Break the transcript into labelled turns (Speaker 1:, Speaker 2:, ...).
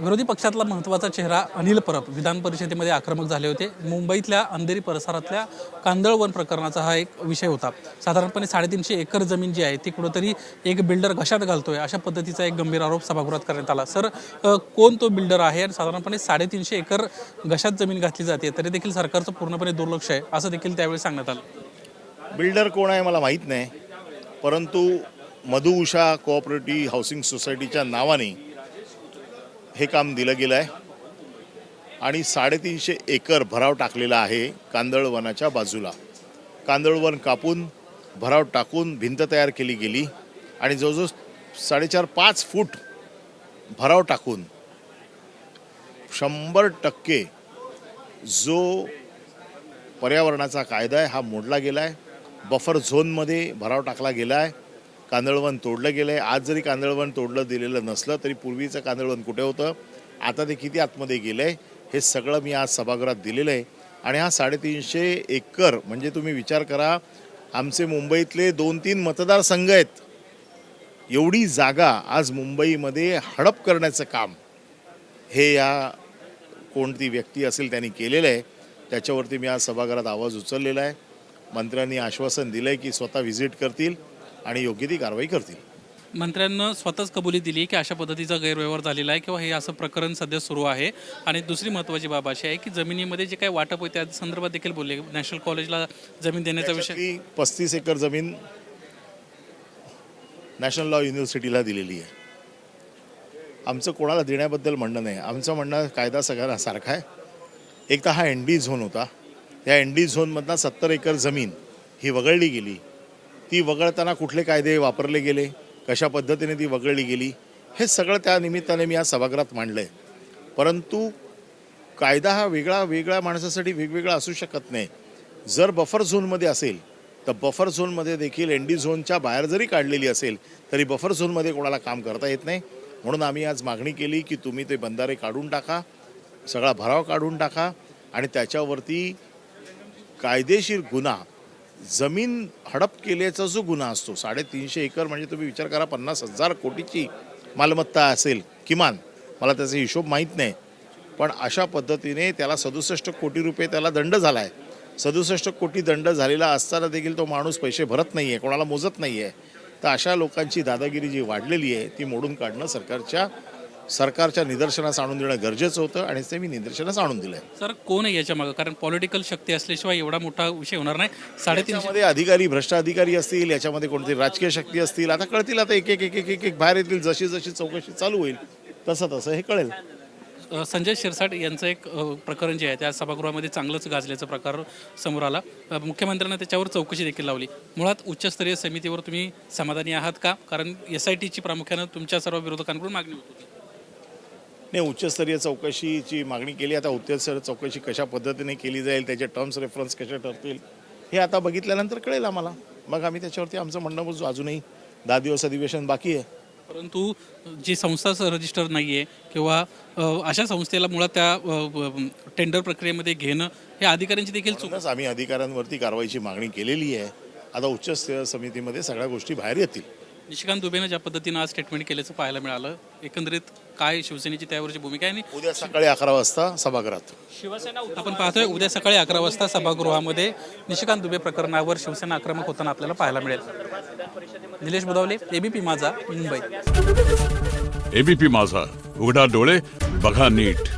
Speaker 1: विरोधी पक्षातला महत्त्वाचा चेहरा अनिल परब विधान परिषदेमध्ये आक्रमक झाले होते। मुंबईतल्या अंधेरी परिसरातल्या कांदळवन प्रकरणाचा हा एक विषय होता। साधारणपणे 350 एकर जमीन जी आहे ती कुठेतरी एक बिल्डर घशात घालतोय अशा पद्धतीचा एक गंभीर आरोप सभागृहात करण्यात आला। सर, कोण तो बिल्डर आहे आणि साधारणपणे 350 एकर घशात जमीन घातली जाते तरी देखील सरकारचं पूर्णपणे दुर्लक्ष आहे असं देखील त्यावेळी सांगण्यात आलं।
Speaker 2: बिल्डर कोण आहे मला माहीत नाही, परंतु मधु उषा कोऑपरेटिव्ह हाऊसिंग सोसायटीच्या नावाने हे काम दिलं गेलं आहे आणि 350 एकर भराव टाकलेला आहे कांदळवनाच्या बाजूला। कांदळवन कापून भराव टाकून भिंत तयार केली गेली आणि जवळजवळ 4.5-5 फूट भराव टाकून 100% जो पर्यावरणाचा कायदा आहे हा मोडला गेला आहे। बफर झोनमध्ये भराव टाकला गेला आहे, कांदळवन तोडलं गेलं आहे। आज जरी कांदळवन तोडलं दिलेलं नसलं तरी पूर्वीचं कांदळवन कुठे होतं, आता ते किती आतमध्ये गेलं आहे हे सगळं मी आज सभागृहात दिलेलं आहे। आणि हा 350 एकर म्हणजे तुम्ही विचार करा, आमचे मुंबईतले 2-3 मतदारसंघ आहेत, एवढी जागा आज मुंबईमध्ये हडप करण्याचं काम हे या कोणती व्यक्ती असेल त्यांनी केलेलं आहे। त्याच्यावरती मी आज सभागृहात आवाज उचललेला आहे। मंत्र्यांनी आश्वासन दिलं आहे की स्वतः व्हिजिट करतील आणि योग्य ती कारवाई करतील।
Speaker 1: मंत्र्यांना स्वतःच कबुली दिली की अशा पद्धतीचा गैरव्यवहार झालेला आहे किंवा हे असं प्रकरण सध्या सुरू आहे। आणि दुसरी महत्त्वाची बाब अशी आहे की जमिनीमध्ये जे काही वाटप होते त्या संदर्भात देखील बोलले, नॅशनल कॉलेजला जमीन देण्याचा विषय
Speaker 2: 35 एकर जमीन नॅशनल लॉ युनिव्हर्सिटीला दिलेली आहे। आमचं कोणाला देण्याबद्दल म्हणणं नाही, आमचं म्हणणं कायदा सगळ्यांना सारखा आहे। एक तर हा ND झोन होता, त्या ND झोनमधनं 70 एकर जमीन ही वगळली गेली। ती वगळताना कुठले कायदे वापरले गेले, कशा पद्धतीने ती वगळली गेली, हे सगळं त्या निमित्ताने मी आज सभागृहात मांडलं आहे। परंतु कायदा हा वेगळ्या माणसासाठी वेगवेगळा असू शकत नाही। जर बफर झोनमध्ये असेल तर बफर झोनमध्ये देखील ND झोनच्या बाहेर जरी काढलेली असेल तरी बफर झोनमध्ये कोणाला काम करता येत नाही। म्हणून आम्ही आज मागणी केली की तुम्ही ते बंधारे काढून टाका, सगळा भराव काढून टाका आणि त्याच्यावरती कायदेशीर गुन्हा, जमीन हडप केल्याचा जो गुन्हा असतो, 350 एकर म्हणजे तुम्ही विचार करा 50,000 कोटीची मालमत्ता असेल किमान, मला त्याचा हिशोब माहीत नाही, पण अशा पद्धतीने त्याला 67 कोटी रुपये त्याला दंड झाला आहे। 67 कोटी दंड झालेला असताना देखील तो माणूस पैसे भरत नाही आहे, कोणाला मोजत नाही आहे। तर अशा लोकांची दादागिरी जी वाढलेली आहे ती मोडून काढणं सरकारच्या निदर्शनास आणून देणं गरजेचं होतं आणि ते मी निदर्शनास आणून दिलं आहे।
Speaker 1: सर, कोण आहे याच्या मागं? कारण पॉलिटिकल शक्ती असल्याशिवाय एवढा मोठा विषय होणार नाही। 350
Speaker 2: अधिकारी, भ्रष्ट अधिकारी असतील, याच्यामध्ये कोणती राजकीय शक्ती असतील, आता कळतील। आता एक बाहेर येतील, जशी चौकशी चालू होईल तसं हे कळेल।
Speaker 1: संजय शिरसाट यांचं एक प्रकरण जे आहे त्या सभागृहामध्ये चांगलंच गाजल्याचा प्रकार समोर आला। मुख्यमंत्र्यांना त्याच्यावर चौकशी देखील लावली। मुळात उच्चस्तरीय समितीवर तुम्ही समाधानी आहात का? कारण SITची प्रामुख्यानं तुमच्या सर्व विरोधकांकडून मागणी होत होती।
Speaker 2: नाही, उच्चस्तरीय चौकशीची मागणी केली। आता उच्चस्तरीय चौकशी कशा पद्धतीने केली जाईल, त्याचे टर्म्स रेफरन्स कसे ठरतील हे आता बघितल्यानंतर कळेल आम्हाला। मग आम्ही त्याच्यावरती आमचं म्हणणं बोलू। अजूनही 10 दिवस अधिवेशन बाकी आहे।
Speaker 1: परंतु जी संस्था रजिस्टर नाही आहे किंवा अशा संस्थेला मुळात त्या टेंडर प्रक्रियेमध्ये घेणं हे अधिकाऱ्यांची देखील चूक।
Speaker 2: आम्ही अधिकाऱ्यांवरती कारवाईची मागणी केलेली आहे। आता उच्चस्तरीय समितीमध्ये सगळ्या गोष्टी बाहेर येतील।
Speaker 1: निशिकांत दुबेनं ज्या पद्धतीनं आज स्टेटमेंट केल्याचं पाहायला मिळालं, एकंदरीत काय शिवसेनेची त्यावरची भूमिका आहे? आणि
Speaker 2: उद्या सकाळी 11 वाजता सभागृहात
Speaker 1: शिवसेना आपण पाहतोय उद्या सकाळी 11 वाजता सभागृहामध्ये निशिकांत दुबे प्रकरणावर शिवसेना आक्रमक होताना आपल्याला पाहायला मिळेल। निलेश बुधावले, ABP माझा, मुंबई।
Speaker 3: ABP माझा, उघडा डोळे बघा नीट।